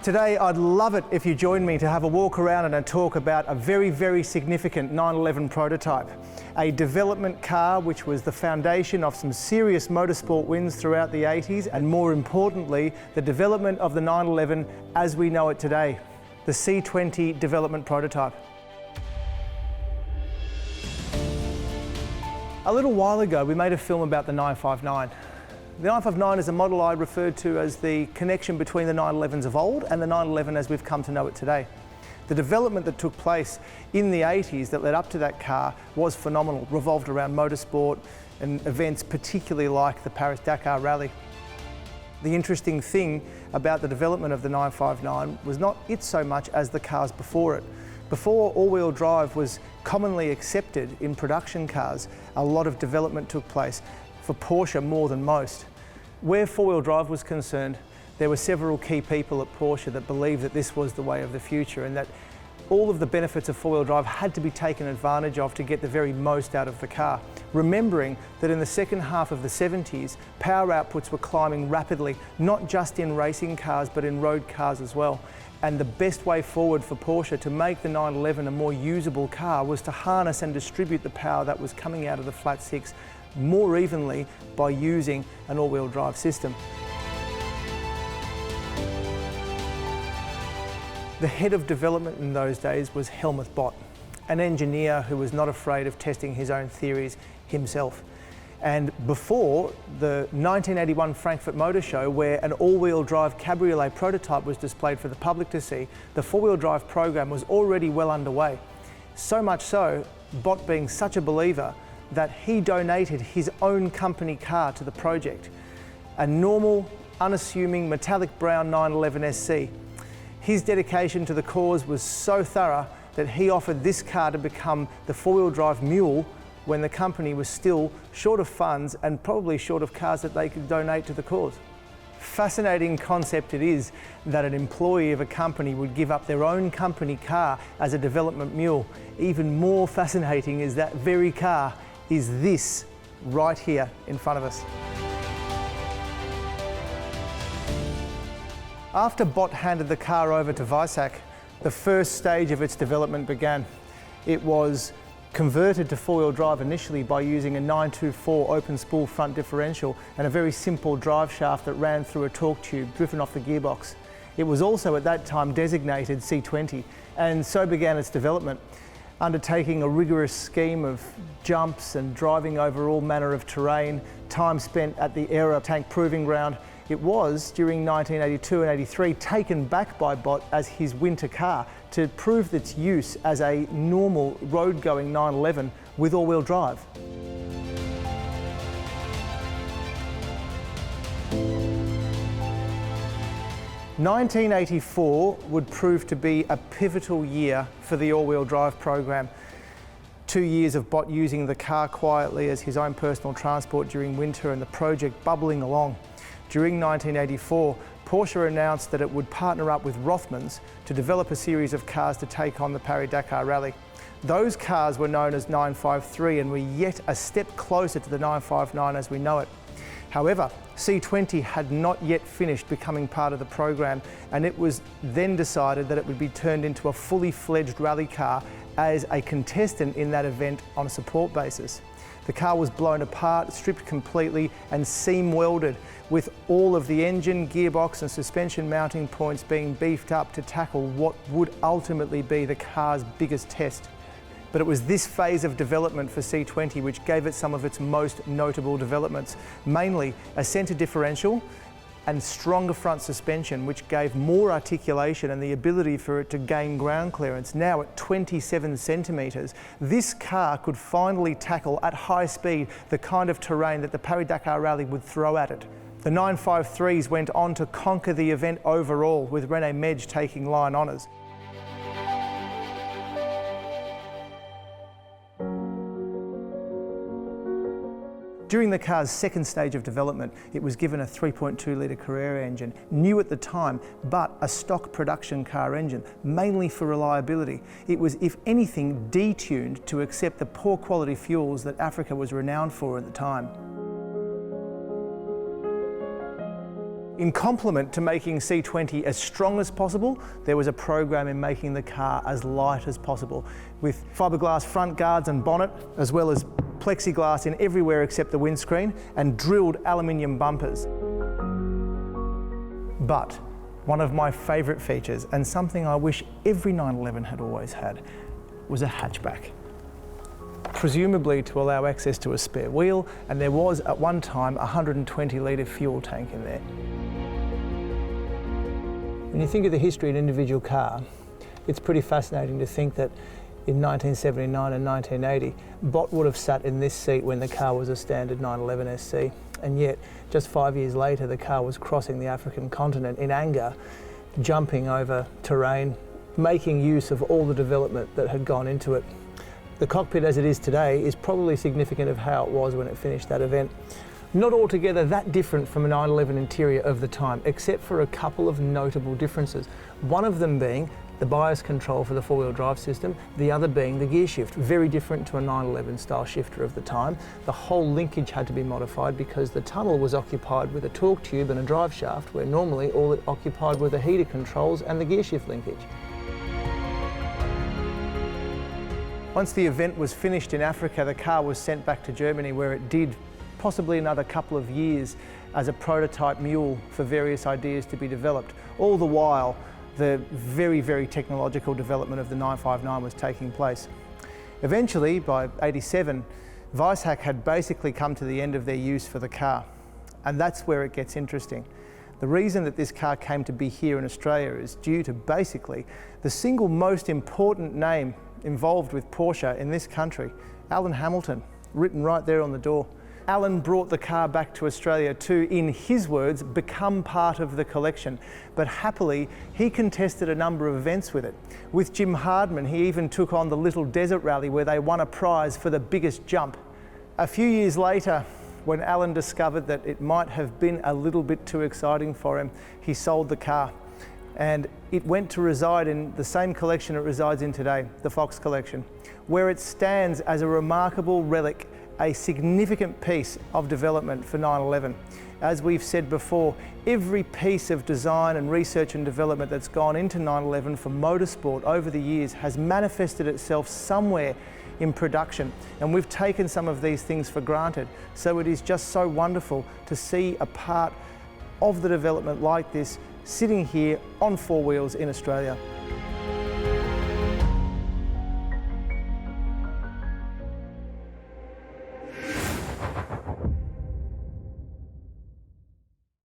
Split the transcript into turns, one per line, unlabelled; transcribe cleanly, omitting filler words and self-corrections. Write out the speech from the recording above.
Today I'd love it if you joined me to have a walk around and a talk about a very, very significant 911 prototype. A development car which was the foundation of some serious motorsport wins throughout the 80s, and more importantly, the development of the 911 as we know it today, the C20 Development Prototype. A little while ago we made a film about the 959. The 959 is a model I referred to as the connection between the 911s of old and the 911 as we've come to know it today. The development that took place in the 80s that led up to that car was phenomenal, revolved around motorsport and events particularly like the Paris-Dakar Rally. The interesting thing about the development of the 959 was not it so much as the cars before it. Before all-wheel drive was commonly accepted in production cars, a lot of development took place, for Porsche more than most. Where four-wheel drive was concerned, there were several key people at Porsche that believed that this was the way of the future and that all of the benefits of four-wheel drive had to be taken advantage of to get the very most out of the car. Remembering that in the second half of the 70s, power outputs were climbing rapidly, not just in racing cars but in road cars as well. And the best way forward for Porsche to make the 911 a more usable car was to harness and distribute the power that was coming out of the flat six more evenly by using an all-wheel drive system. The head of development in those days was Helmut Bott, an engineer who was not afraid of testing his own theories himself. And before the 1981 Frankfurt Motor Show, where an all-wheel drive cabriolet prototype was displayed for the public to see, the four-wheel drive program was already well underway. So much so, Bott being such a believer that he donated his own company car to the project, a normal, unassuming metallic brown 911 SC. His dedication to the cause was so thorough that he offered this car to become the four-wheel drive mule when the company was still short of funds and probably short of cars that they could donate to the cause. Fascinating concept it is that an employee of a company would give up their own company car as a development mule. Even more fascinating is that very car is this right here in front of us. After Bott handed the car over to Weissach, the first stage of its development began. It was converted to four-wheel drive initially by using a 924 open spool front differential and a very simple drive shaft that ran through a torque tube driven off the gearbox. It was also at that time designated C20, and so began its development, undertaking a rigorous scheme of jumps and driving over all manner of terrain, time spent at the Aero tank proving ground. It was, during 1982 and 83, taken back by Bott as his winter car to prove its use as a normal road-going 911 with all-wheel drive. (1984) would prove to be a pivotal year for the all-wheel drive program. 2 years of Bott using the car quietly as his own personal transport during winter and the project bubbling along. During 1984, Porsche announced that it would partner up with Rothmans to develop a series of cars to take on the Paris-Dakar Rally. Those cars were known as 953 and were yet a step closer to the 959 as we know it. However, C20 had not yet finished becoming part of the program, and it was then decided that it would be turned into a fully fledged rally car as a contestant in that event on a support basis. The car was blown apart, stripped completely and seam welded, with all of the engine, gearbox and suspension mounting points being beefed up to tackle what would ultimately be the car's biggest test. But it was this phase of development for C20 which gave it some of its most notable developments, mainly a centre differential and stronger front suspension, which gave more articulation and the ability for it to gain ground clearance. Now at 27 centimetres, this car could finally tackle at high speed the kind of terrain that the Paris-Dakar Rally would throw at it. The 953s went on to conquer the event overall, with René Medge taking line honours. During the car's second stage of development, it was given a 3.2 litre Carrera engine, new at the time, but a stock production car engine, mainly for reliability. It was, if anything, detuned to accept the poor quality fuels that Africa was renowned for at the time. In complement to making C20 as strong as possible, there was a program in making the car as light as possible, with fiberglass front guards and bonnet, as well as plexiglass in everywhere except the windscreen, and drilled aluminium bumpers. But one of my favourite features, and something I wish every 911 had always had, was a hatchback. Presumably to allow access to a spare wheel, and there was at one time a 120-litre fuel tank in there. When you think of the history of an individual car, it's pretty fascinating to think that in 1979 and 1980, Bott would have sat in this seat when the car was a standard 911 SC, and yet just 5 years later the car was crossing the African continent in anger, jumping over terrain, making use of all the development that had gone into it. The cockpit as it is today is probably significant of how it was when it finished that event. Not altogether that different from a 911 interior of the time, except for a couple of notable differences. One of them being the bias control for the four-wheel drive system, the other being the gear shift, very different to a 911 style shifter of the time. The whole linkage had to be modified because the tunnel was occupied with a torque tube and a drive shaft, where normally all it occupied were the heater controls and the gear shift linkage. Once the event was finished in Africa, the car was sent back to Germany, where it did possibly another couple of years as a prototype mule for various ideas to be developed. All the while, the very, very technological development of the 959 was taking place. Eventually, by '87, Weissach had basically come to the end of their use for the car. And that's where it gets interesting. The reason that this car came to be here in Australia is due to basically the single most important name involved with Porsche in this country, Alan Hamilton, written right there on the door. Alan brought the car back to Australia to, in his words, become part of the collection. But happily, he contested a number of events with it. With Jim Hardman, he even took on the Little Desert Rally, where they won a prize for the biggest jump. A few years later, when Alan discovered that it might have been a little bit too exciting for him, he sold the car. And it went to reside in the same collection it resides in today, the Fox collection, where it stands as a remarkable relic, a significant piece of development for 911. As we've said before, every piece of design and research and development that's gone into 911 for motorsport over the years has manifested itself somewhere in production, and we've taken some of these things for granted. So it is just so wonderful to see a part of the development like this sitting here on four wheels in Australia.